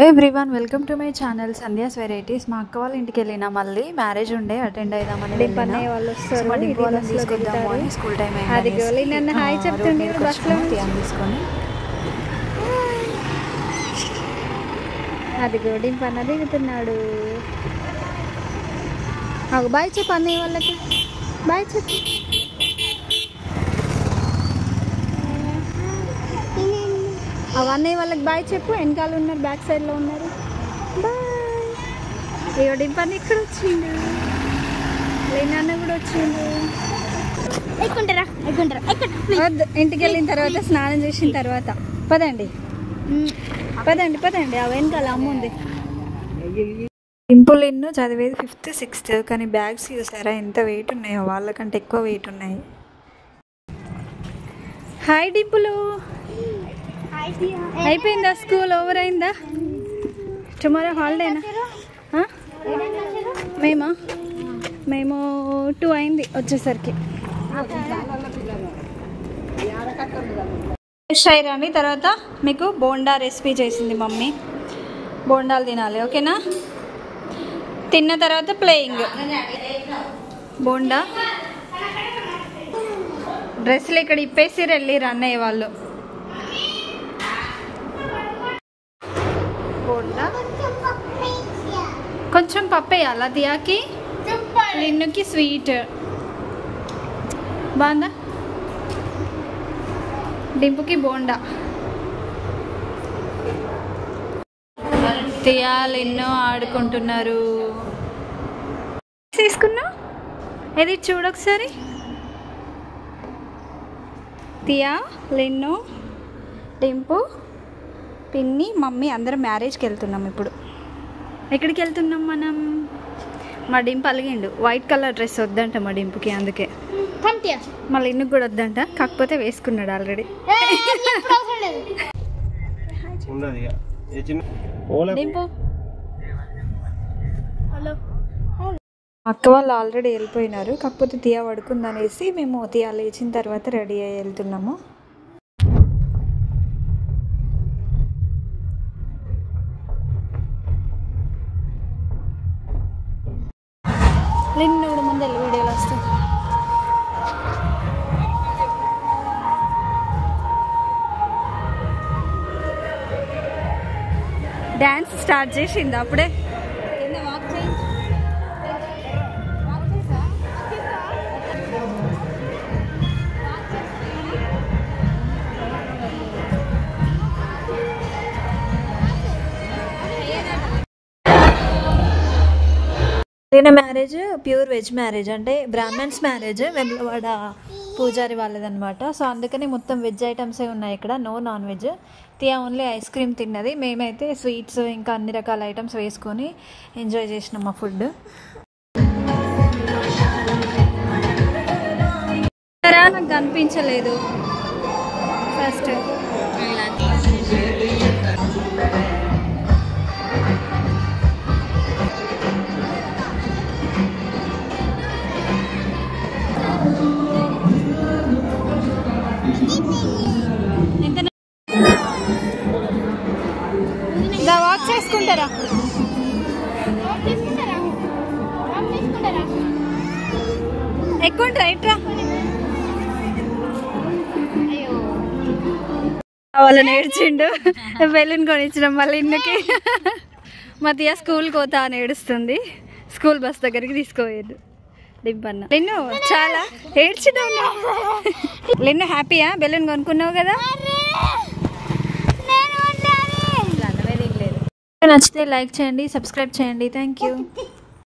Everyone welcome to my channel Sandhya's varieties. మా అక్క వాళ్ళ ఇంటికి వెళ్ళినా, మళ్ళీ మ్యారేజ్ ఉండే అటెండ్ అయిదామని తీసుకొద్దాము అని స్కూల్ టైం తీసుకొని అది గోడి పన్న దిగుతున్నాడు. బాయ్ చెప్పు అన్నయ్య వాళ్ళకి, బాయ్ చెప్పు. అవన్నీ వాళ్ళకి బాయ్ చెప్పు. వెనకాల ఉన్నారు, బ్యాక్ సైడ్లో ఉన్నారు. బాయ్. ఇవ్వడం పని ఇక్కడ వచ్చిండు, లేనాన్న కూడా వచ్చిండు. వద్దు, ఇంటికి వెళ్ళిన తర్వాత స్నానం చేసిన తర్వాత పదండి పదండి పదండి. ఆ వెనకాల అమ్మ ఉంది. డింపుల్ ఇన్ను చదివేది 5th 6th, కానీ బ్యాగ్స్ చూసారా ఎంత వెయిట్ ఉన్నాయో, వాళ్ళకంటే ఎక్కువ వెయిట్ ఉన్నాయి. హాయ్ డింపులు, అయిపోయిందా స్కూల్? ఓవర్ అయిందా? టుమారో హాలిడేనా? మేము 2 అయింది వచ్చేసరికి. ఫ్రెష్ అయ్యారని తర్వాత మీకు బోండా రెసిపీ చేసింది మమ్మీ. బోండాలు తినాలి, ఓకేనా? తిన్న తర్వాత ప్లేయింగ్. బోండా డ్రెస్సులు ఇక్కడ ఇప్పేసి వెళ్ళిరు అన్నయ్య వాళ్ళు. బోండా కొంచెం పప్పు వేయాలా దియాకి, లిన్నుకి స్వీట్. బాగుందా? డింపుకి బోండా. తియా లిన్ను ఆడుకుంటున్నారు. తీసుకున్నా ఏది చూడొకసారి. తియా, లిన్ను, డింపు, పిన్ని, మమ్మీ అందరం మ్యారేజ్కి వెళ్తున్నాం. ఇప్పుడు ఎక్కడికి వెళ్తున్నాం మనం? మా డింపు అలిగిండు, వైట్ కలర్ డ్రెస్ వద్దంట మా డింపుకి, అందుకే. మళ్ళీ ఇన్నుకు కూడా వద్దంట, కాకపోతే వేసుకున్నాడు ఆల్రెడీ. డింపు అక్క వాళ్ళు ఆల్రెడీ వెళ్ళిపోయినారు, కాకపోతే తియా పడుకుందనేసి మేము తియా లేచిన తర్వాత రెడీ అయ్యి వెళ్తున్నాము. లిన్ను కూడా ముందు వీడియోలు వస్తాయి. డ్యాన్స్ స్టార్ట్ చేసింది అప్పుడే. ఈయన మ్యారేజ్ ప్యూర్ వెజ్ మ్యారేజ్, అంటే బ్రాహ్మణ్స్ మ్యారేజ్, వెమ్లవాడ పూజారి వాళ్ళదనమాట. సో అందుకని మొత్తం వెజ్ ఐటమ్సే ఉన్నాయి ఇక్కడ, no non veg. Tiya only ice cream తిన్నది, మేమైతే స్వీట్స్ ఇంకా అన్ని రకాల ఐటమ్స్ వేసుకొని ఎంజాయ్ చేసినాం మా ఫుడ్. నాకు కనిపించలేదు ఫస్ట్. వాక్ చేసుకుంటారా? ఎక్కువ రైట్రా. వాళ్ళని ఏడ్చిండు, బెలూన్ కొనిచ్చినాం మళ్ళీ ఇన్నకి. మా తియా స్కూల్కి పోతా అని ఏడుస్తుంది, స్కూల్ బస్ దగ్గరికి తీసుకోలేదు డింపన్న. లిన్ను చాలా ఏడ్చినావు. లిన్ను హ్యాపీయా? బెలూన్ కొనుక్కున్నావు కదా. నచ్చితే లైక్ చేయండి, సబ్స్క్రైబ్ చేయండి. Thank you.